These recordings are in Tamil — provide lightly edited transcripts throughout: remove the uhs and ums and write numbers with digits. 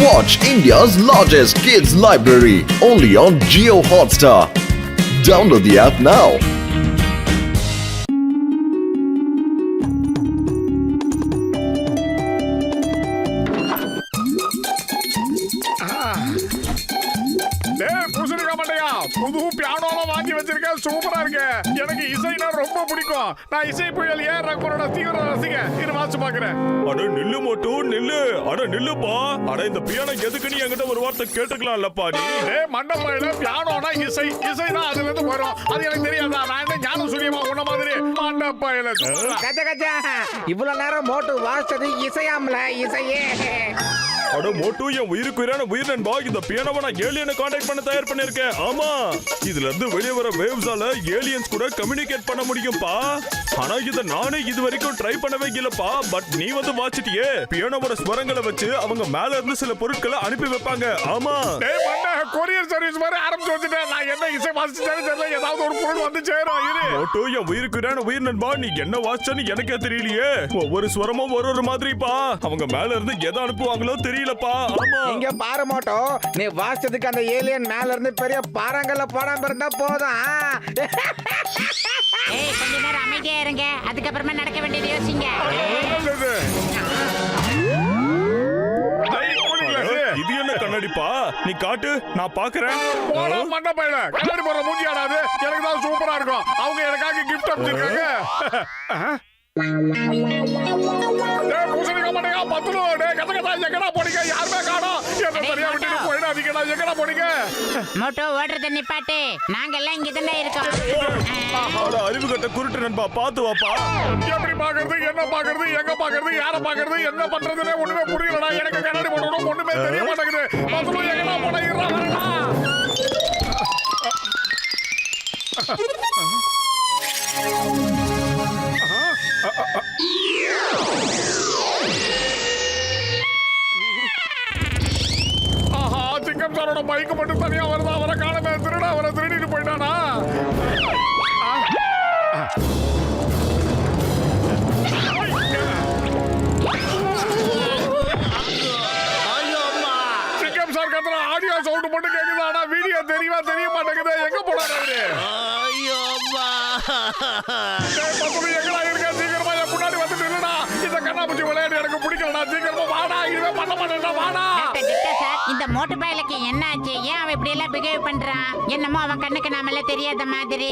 Watch India's largest kids library only on Jio Hotstar. Download the app now. புது பியானோலாம் வாங்கி வச்சிருக்கேன், சூப்பரா இருக்கு. எனக்கு இசைனா ரொம்ப பிடிக்கும். நான் இசை புயல் ஏஆர் ரஹ்மானோட தீவிர ரசிகன். இது வாசிச்சு பாக்குறேன். அட நில்லு மட்டும் நில்லு. அட நில்லுப்பா. அட இந்த பியானோ எதுக்குன்னு என்கிட்ட ஒரு வார்த்தை கேட்டுக்கலாம்லப்பா நீ. மண்டபம்ல பியானோனா இசை, இசைனா அதுல இருந்து வரும். அது எனக்கு தெரியாதா? நான் என்ன ஞான சூரியமா உன்ன மாதிரி மண்டபம்ல கஜ கஜா இவ்வளவு நேரம் மோட்டு வாசிச்சது இசையாமல இசையே. அட மோட்டு என் உயிருக்கு உயிர் நண்பா. இந்த பியானோவை நான் ஏலியனை கான்டாக்ட் பண்ண தயார் பண்ணிருக்கேன். ஆமா, இதுல இருந்து வெளியே வர வேவ்ஸால ஏலியன்ஸ் கூட கம்யூனிகேட் பண்ண முடியும்பா. ஆனா இத நானே இது வரைக்கும் ட்ரை பண்ணவே இல்லப்பா. பட் நீ வந்து வாசிட்டியே, பியானோவோட ஸ்வரங்களை வச்சு அவங்க மேல இருந்து சில பொருட்களை அனுப்பி வைப்பாங்க. ஆமா, கொரியர் சர்வீஸ் மாதிரி ஆரம்பிச்சு வச்சுட்டேன். நான் என்ன இசை வாசிச்சாலும் தெரியல, ஏதாவது ஒரு பொருள் வந்து சேரும். மோட்டு என் உயிருக்கு உயிர் நண்பா, நீ என்ன வாசிச்சன்னு எனக்கே தெரியலையே. ஒவ்வொரு ஸ்வரமும் ஒரு மாதிரிப்பா. அவங்க மேல இருந்து எதை அனுப்புவாங்களோ தெரியலப்பா. ஆமா, இங்க பாரு மோட்டோ, நீ வாசிச்சதுக்கு அந்த ஏலியன் மேல இருந்து பெரிய பாறாங்கல்ல போடாம இருந்தா போதும். ஏய், கொஞ்ச நேரம் அமைதியா இருங்க, அதுக்கப்புறமா நடக்க வேண்டியது யோசிங்க. இது என்ன கண்ணாடிப்பா? நீ காட்டு, நான் பாக்குறேன். மண்டபையில கண்ணாடி போற மூஞ்சி ஆடாது. எனக்கு தான் சூப்பரா இருக்கும். அவங்க எனக்காக கிஃப்ட் அனுப்பிச்சிருக்காங்க. மோட்டோ ஓடுறத நிப்பாட்டு, நாங்க எல்லாம் இங்க தானே இருக்கோம். அறிவு கட்ட குருட்டு நண்பா, பாத்து வாப்பா. எப்படி பாக்குறது, என்ன பாக்குறது, எங்க பாக்குறது, யார பாக்குறது, என்ன பண்றதுன்னு ஒண்ணுமே புரியலடா. எனக்கு கண்ணாடி போடணும் ஒண்ணுமே தெரிய மாட்டேங்குது. பசங்க எங்கடா போட இருறா. ஆஹா, சிங்கம் சாரோட பைக் மட்டும் தனியா வருதா? அவரை காணமே, திருடா அவரை திருடிட்டு போயிட்டானா? சிங்கம் சார் கத்துற ஆடியோ சவுண்ட் மட்டும் கேக்குது. ஆனா வீடியோ தெரிய மாட்டேங்குது. எங்க போனாரு அவரு? எங்கடா இருக்க? சீக்கிரமா என் முன்னாடி வந்து நில்லுடா. இந்த கண்ணாமூச்சி விளையாட்டு எனக்கு பிடிக்கலடா. சீக்கிரமா வாடா. இதுவே பண்ண மாட்டேன்டா. வாடா. சார், இந்த மோட்டு பயலுக்கு என்ன ஆச்சு? ஏன் அவன் இப்படி எல்லாம் பிஹேவ் பண்றான்? என்னமோ அவன் கண்ணுக்கு நாமல தெரியாத மாதிரி.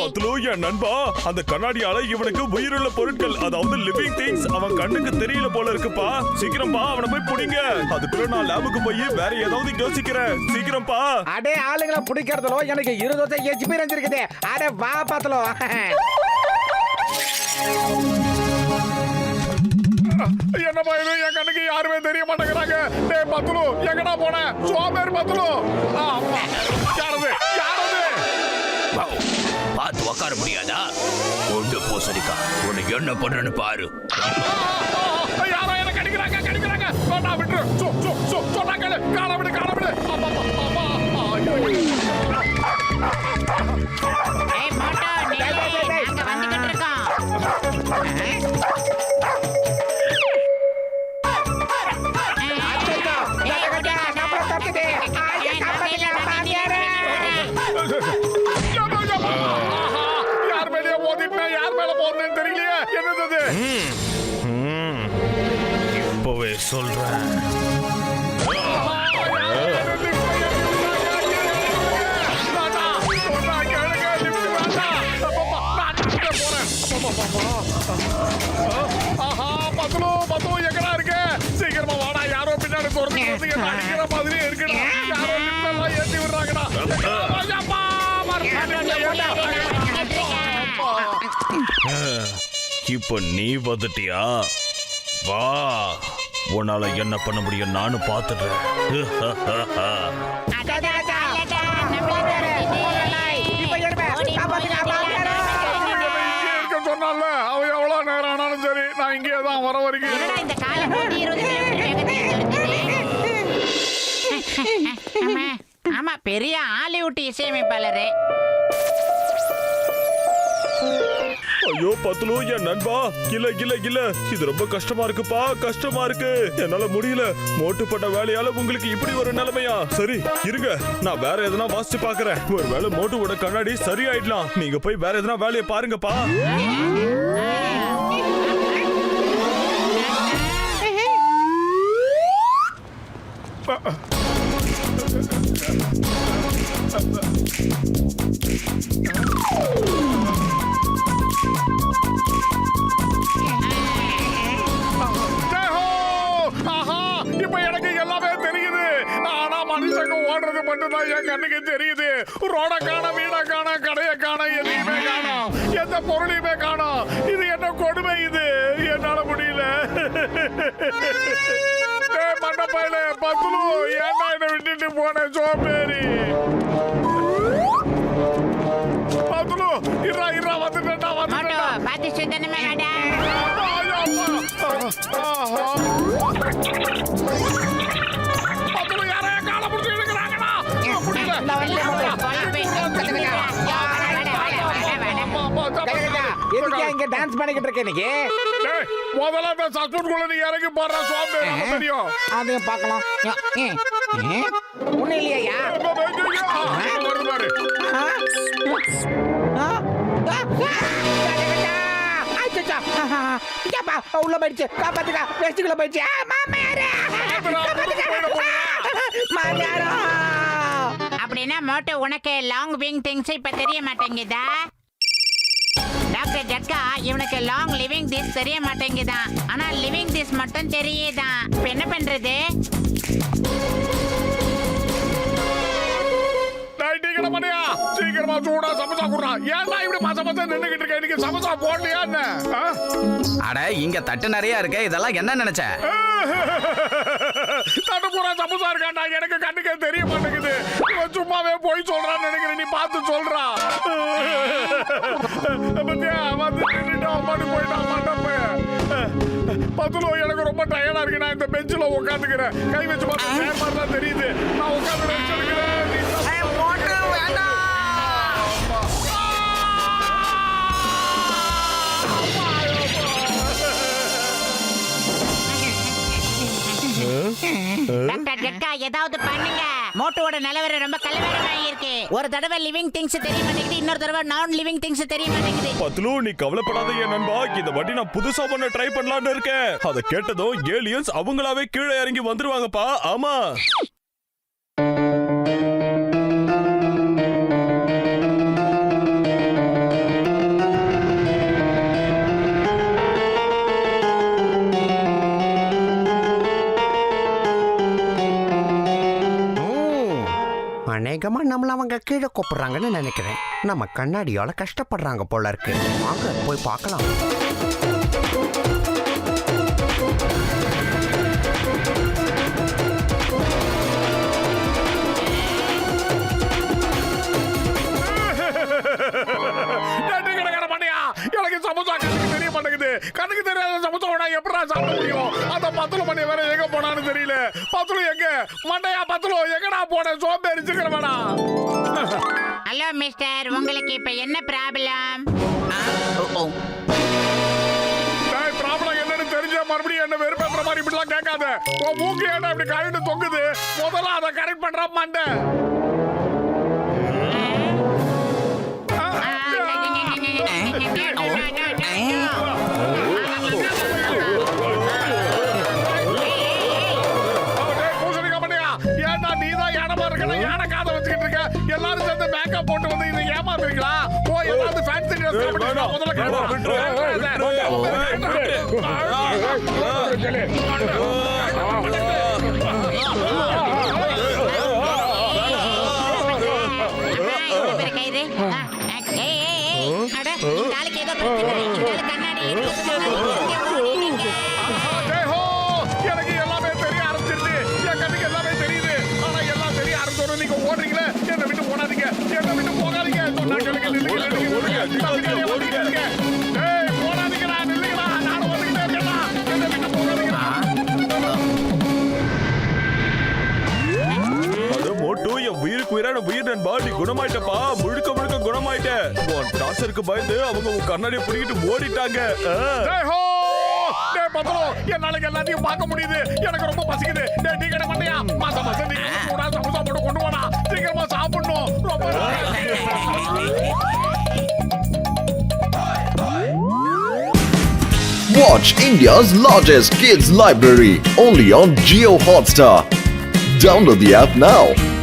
என் நண்பா, அந்த கண்ணாடியால இவனுக்கு உயிருள்ள பொருட்கள், அதாவது லிவிங் திங்ஸ் அவன் கண்ணுக்கு தெரியல போல இருக்குப்பா. சீக்கிரம் பா, அவனை போய் புடிங்க. அதுக்குள்ள நான் லேபுக்கு போய் வேற ஏதாவது யோசிக்கிறேன். சீக்கிரம் பா. அடே ஆளுங்களை பிடிக்கிறதுலோ எனக்கு 20 எக்ஸ்பீரியன்ஸ் இருக்குது. அடே வா பாத்தலோ. என்னப்பா இது? என் கண்ணுக்கு யாருமே தெரிய மாட்டேங்கிறாங்க. டேய் பத்துலு, எங்கடா போன? சோமேர் பத்துலு. யாரது? பார்த்து உக்கார முடியாதா? ஒன்று பூசணிக்கா, உன்னை என்ன பண்றேன்னு பாரு. யாரோ என்ன கடிக்கிறாங்க. நான் விட்டு சொன்னாங்க. காண விடு. ஏய் மோட்டோ, நாங்க வந்துகிட்டு இருக்கோம். யார் மேலேயே மோதிட்டா, யார் மேல போறதுன்னு தெரியலையே. என்னது? இப்பவே சொல்றேன். பத்து எங்கடா இருக்கு? சீக்கிரமா வாடா. யாரோ பின்னாடி அடிக்கிற மாதிரி இருக்குடா. யாரோ லிப்ட் ஏத்தி விடுறாங்கடா. இப்ப நீ வந்துட்டியா? வா, உன்னால என்ன பண்ண முடியும் நானும் பாத்துடுறேன். சொன்னால அவன் எவ்வளவு நேரம் ஆனாலும் சரி, நான் இங்கே தான் வர வரைக்கும். இந்த காலம் 120 ஆமா, பெரிய ஹாலிவுட் இசையமைப்பாளரு. ஐயோ பத்லு என் நண்பா, இல்ல இல்ல இல்ல, இது ரொம்ப கஷ்டமா இருக்குப்பா, கஷ்டமா இருக்கு, என்னால முடியல. மோட்டு பண்ண வேலையால உங்களுக்கு இப்படி ஒரு நிலைமையா? சரி இருங்க, நான் வேற எதனா வாசிச்சு பாக்குறேன். ஒருவேளை மோட்டுவோட கண்ணாடி சரியாயிடலாம். நீங்க போய் வேற எதனா வேலையை பாருங்கப்பா. இப்ப எனக்கு எல்லாமே தெரியுது. ஆனா மனுஷங்க ஓடுறது மட்டும்தான் என் கண்ணுக்கு தெரியுது. ரோட காணோம், வீட காணோம், கடைய காணோம், எதையுமே காணோம், எந்த பொருளையுமே காணோம். இது என்ன கொடுமை, இது என்னால முடியல. மண்டப்பையில பத்லு, ஏன்னா என்ன விட்டுட்டு போன சோம்பேறி. பத்லு, இருடா இருடா, வந்துட்டேன்டா மோட்டு வந்துட்டேன்டா. பார்த்து சுத்தனமே வாடா. பத்லு, யாரையா காலை பிடிச்சி இழுக்கிறாங்கடா. முடியல. எதுக்கு இங்க டான்ஸ் பண்ணிக்கிட்டு இருக்க இன்னைக்கு? டேய், முதல்ல இந்த சஸ்பென்ஸ்குள்ள நீ இறங்கி போடுற சோம்பேறி, நமக்கு தெரியும். அதையும் பார்க்கலாம். ஒண்ணு இல்லையா? வருது பாரு. உள்ள போயிடுச்சு, காப்பாத்துக்கா, வெஸ்டுக்குள்ள போயிடுச்சு. அப்படின்னா மோட்டு உனக்கு லாங் விங் திங்ஸ் இப்ப தெரிய மாட்டேங்குதா? டாக்டர் ஜட்கா, இவனுக்கு லாங் லிவிங் திஸ் தெரிய மாட்டேங்குதான், ஆனா லிவிங் திஸ் மட்டும் தெரியுதான். இப்ப என்ன பண்றது? டேய், டீ கடை மணியா, சீக்கிரமா சூடா சமோசா குடுறா. ஏன்டா இப்படி மாச மாசம் நின்னுகிட்டு இருக்க? இன்னைக்கு சமோசா போடலையா என்ன? அட இங்க தட்டு நிறைய இருக்கு, இதெல்லாம் என்ன நினைச்ச? தட்டு பூரா சமோசா இருக்காண்டா, எனக்கு கண்ணுக்கே தெரிய மாட்டேங்குது. இவன் சும்மாவே போய் சொல்றான்னு நினைக்கிறேன், நீ பார்த்து சொல்றா. பத்தியா, வந்து நின்னுட்டு அம்மாடி போயிட்டான் மண்டப்ப. பத்லு, எனக்கு ரொம்ப டயர்டா இருக்கு, நான் இந்த பெஞ்சில உட்காந்துக்கிறேன். கை வச்சு பார்த்தா சேர் மாதிரி தான் தெரியுது. நான் உட்காந்து ரெஸ்ட் எடுக்கிறேன். டாக்டர் ஜட்கா, ஏதாவது பண்ணுங்க. மோட்டோட நிலவரம் ரொம்ப கலவரமாயி இருக்கு. ஒரு தடவை லிவிங் திங்ஸ் தெரிய மாட்டேங்குது, இன்னொரு தடவை நான் லிவிங் திங்ஸ் தெரிய மாட்டேங்குது. பத்லு, நீ கவலைப்படாத என் நண்பா, இந்த வாட்டி நான் புதுசா பண்ண ட்ரை பண்ணலாம்னு இருக்கேன். அதை கேட்டதும் ஏலியன்ஸ் அவங்களாவே கீழே இறங்கி வந்துருவாங்கப்பா. ஆமா. அநேகமா நம்மள அவங்க கீழே கூப்பிடுறாங்கன்னு நினைக்கிறேன். நம்ம கண்ணாடியால கஷ்டப்படுறாங்க போல இருக்கு. வாங்க போய் பார்க்கலாம். எனக்கு சமோசா கண்ணுக்கு தெரிய மாட்டேங்குது. கண்ணுக்கு தெரியாத சமோசா எப்படா சாப்பிட முடியும்? அந்த பத்லு பண்ணி வேற எங்க போனான்னு தெரியல. பத்லு எங்க? மண்டையா பத்லு, எங்கடா போன? சோம்பேறி சிக்கிறவனா. ஹலோ மிஸ்டர், உங்களுக்கு இப்ப என்ன ப்ராப்ளம்? ப்ராப்ளம் என்னன்னு தெரிஞ்ச மறுபடியும் என்ன வெறுப்பேற்ற மாதிரி இப்படிலாம் கேட்காத. உன் மூக்கு ஏன்டா இப்படி கழுண்டு தொங்குது? முதல்ல அதை கரெக்ட் பண்ற மண்டை. எல்லாரும் சேர்ந்து மேக்கப் போட்டு வந்து இதை ஏமாத்துறீங்களா? ஓ, ஏதாவது ஃபேன்சி ட்ரெஸ் காம்படிஷன் முதல்ல எனக்கு எல்லாமே தெரிய ஆரம்பிச்சிருச்சு. என் கண்ணுக்கு எல்லாமே தெரியுது. ஆனா எல்லாம் தெரிய ஆரம்பிச்சோட நீங்க ஓடுறீங்களே. என்னை விட்டு போடாதீங்க, என்னை விட்டு போகாதீங்க. சொன்னா கேளுங்க, நில்லுங்க, நில்லுங்க. ஏய், போடாதீங்கடா, நில்லுங்கடா. நானும் வந்துகிட்டே இருக்கேன்டா. என்னை விட்டு போகாதீங்கடா. அட மோட்டு, என் உயிருக்கு உயிரான உயிர் நண்பா, நீ குணமாயிட்டப்பா. முழுக்க முழுக்க குணமாயிட்ட உன் டார்ச்சருக்கு பயந்து அவங்க உன் கண்ணாடியை பிடிக்கிட்டு ஓடிட்டாங்க டேய் ஹோ டேய் பத்ரோ என்னால எல்லாத்தையும் பார்க்க முடியுது எனக்கு ரொம்ப பசிக்குது டேய் நீ கடை பண்ணையா மாசம் நீ கூட சமோசா போட்டு கொண்டு போடா சீக்கிரமா சாப்பிடணும் ரொம்ப Watch India's largest kids library only on Geo Hotstar. Download the app now.